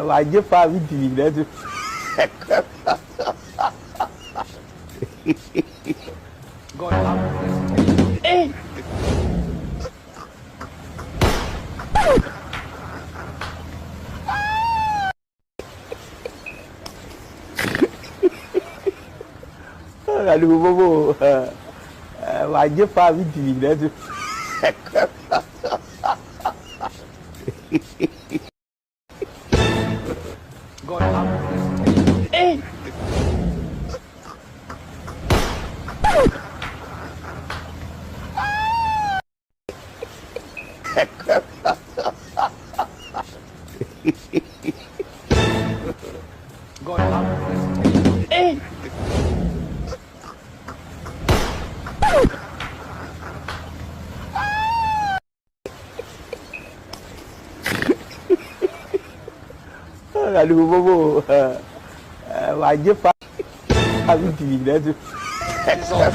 wàá fa mi dìbì lẹ́tù. God have mercy. Hey! Àdúgbò bóbó wàá fa mi dìbì lẹ́tù. God have mercy. Hey! God have mercy. Hey! Àdúgbò bóbó wàá fa mi dìbì lẹ́tù. It's all.